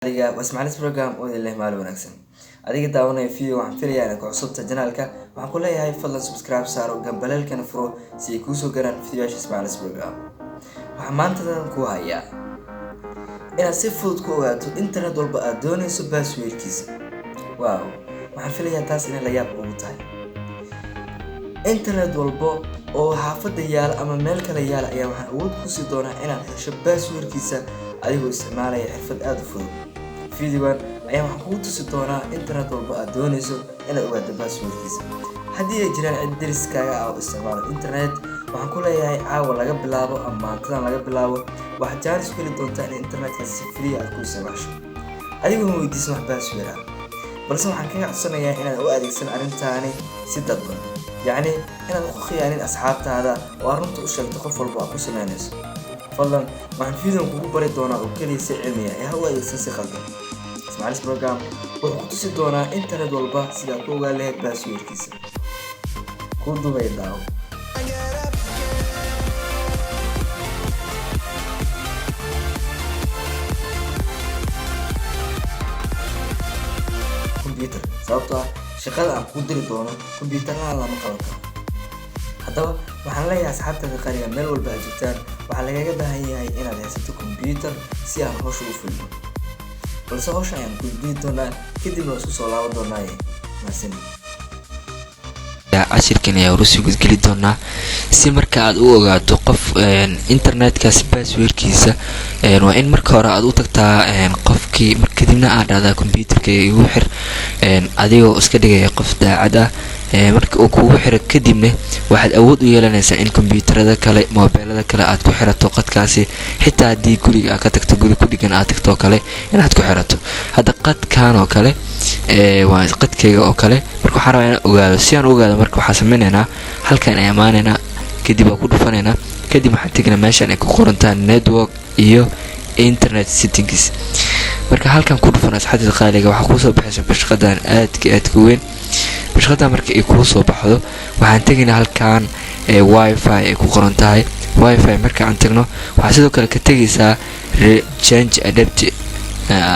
adiga Ismaaciilis program oo ilaahay maal wanaagsan adiga daawanaya video waxaan filayaa inaad ku cusubta channelka waxaan ku leeyahay fadlan subscribe saaro gambalelkana furo si ay kuu soo gaaraan videoyaasha Ismaaciilis program waxaan maanta ku hayaa inaad si fudud ku ogaato internet walba aad doonayso passwordkiisa wow waxaan filayaa taas in la yaab ugu tahay internet walba oo xaafadda yaal ama meel kale yaal ayaa waxaan awood ku sii doonaa inaad hesho passwordkiisa adigoo isticmaalaya xirfad aad u fudud videogan ayaa waxaan kugu tusi doonaa internet walba aad doonayso inaad ogaato passwordkiisa haddii ay jiraan cid deriskaaga ah oo isticmaala internet waxaan ku leeyahay caawa laga bilaabo ama maantadan laga bilaabo waxaad jaanis ku heli doontaa in internetka si free aad ku isticmaasho adigoo weydiisan wax password ah balse waxaan kaga codsanayaa inaad u adeegsan arrintaani si dadban yacni inaad ku khiyaanin asxaabtaada oo runta u sheegto qof walba aad ku samaynayso fadlan waxaan videogan kugu bari doonaa oo kaliya si cilmi ah ha u adeegsan si khaldan Ismaaciilis program wuxuu ku tusi doonaa internet walba sida ku ogaan lahayd passwordkiisa ku dubay daaw computer sababtoo ah shaqada aan ku diri doono computerna lama qaban karo haddaba waxaan leeyahay asxaabtada qariga meel walba aad joogtaan waxaa lagaga baahan yahay inaad haysato computer si aan hawsha u fulino balse hawsha ayaan ku gudbi doonaa kadibna isku soo laaban doonaa maasin cashirkan ayaa ruusi gudgeli doonaa si marka aad u ogaato qof internetkaas passwordkiisa waa in marka hore aad u tagtaa qofkii kadibna aad dhahdaa computerka igu xir adigoo iska dhigaya qof daacad ah marka uu kugu xiro kadibna waxaad awood u yeelanaysaa in computerada kale mobilada kale aad ku xirato qadkaasi xitaa haddii guriga aad ka tagto guri ku dhigan aad tagto kale inaad ku xirato hadda qadkan oo kale waa qadkayga oo kale marka waxaan rabaa inaan ogaado si aan u ogaado marka waxaan sameynaynaa halkan ay amaanaynaa kadib waan ku dhufanaynaa kadib waxaan tegnaa meeshan ay ku qorantaa network iyo internet settings marka halkan ku dhufan asxaabta qaaliga waxaa ku soo baxaysa bashqadan aadka weyn bashqada marka ay ku soo baxdo waxaan tegnaa halkan wifi ay ku qoran tahay wifi marka aan tagno waxaa sidoo kale ka tagaysaa change adapt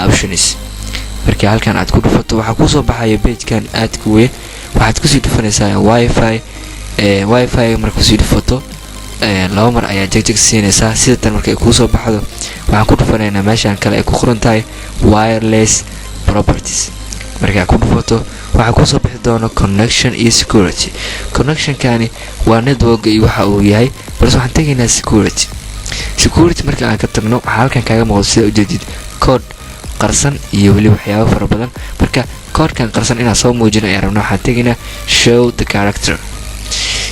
options marka halkan aad ku dhufato waxaa ku soo baxaya page-kan aadka weyn waxaad ku sii dhufanaysaa wifi marka ku sii dhufato laba mar ayaa jagjag siinaysaa sida tan marka ay ku soo baxdo waxaan ku dhufanaynaa meeshan kale ay ku qoran tahay wireless properties marka ku dhufato waxa ku soo bixi doona connection iyo security connectionkani waa network iyo waxa uu yahay balse waxaan tagaynaa security marka aan ka tagno waxa halkan kaaga muuqdo sida ujeedid code qarsan iyo wali waxyaabo fara badan marka code-kan qarsan inaan soo muujino ayaan rabnaa waxaan tagaynaa show the character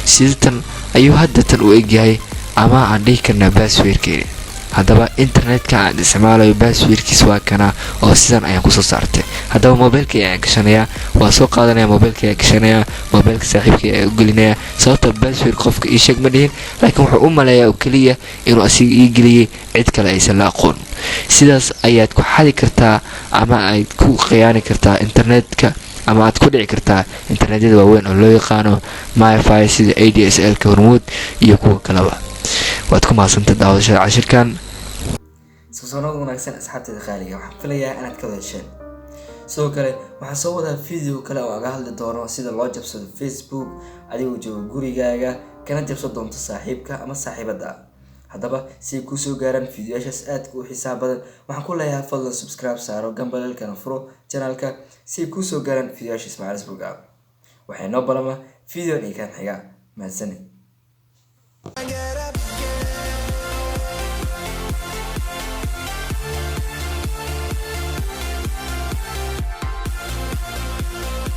sidan ayuu hadda tan u egyahay ama aan dhihi karnaa passwordkeena haddaba internetka aan isticmaalayo passwordkiisa waa kana oo sidan ayaan kusoo saartay haddaba mobilka ayaan gashanayaa waa soo qaadanaya mobilka ayaan gashanayaa mobilka saaxiibka ayaan u gelinayaa sababta password qofka ii sheeg ma dhihin laakiin wuxuu u maleeyaa oo keliya inuu asiga ii geliyay cid kale aysan la aqoon sidaas ayaad ku xadi kartaa ama aad ku khiyaani kartaa internetka ama aad ku dhici kartaa internetyada waaweyn oo loo yaqaano MiFi sida ADSL-ka hormuud iyo kuwa kaleba waad ku mahadsantahay daawashada cashirkan soo wanaagsan asxaabtada qaaliga waxaan filayaa inaad ka wadasheen sidoo kale waxaan soo wadaa video kale oo aga hadli doono sida loo jabsado Facebook adigoo jooga gurigaaga kana jabsan doonto saaxiibka ama saaxiibada haddaba si ay ku soo gaaraan videoyaashaas aadka u xiisaha badan waxaan ku leeyahay fadlan subscribe saaro gambalelkana furo channelka si ay ku soo gaaraan videoyaasha Ismaaciilis program waxay noo balama video kan xiga maadsani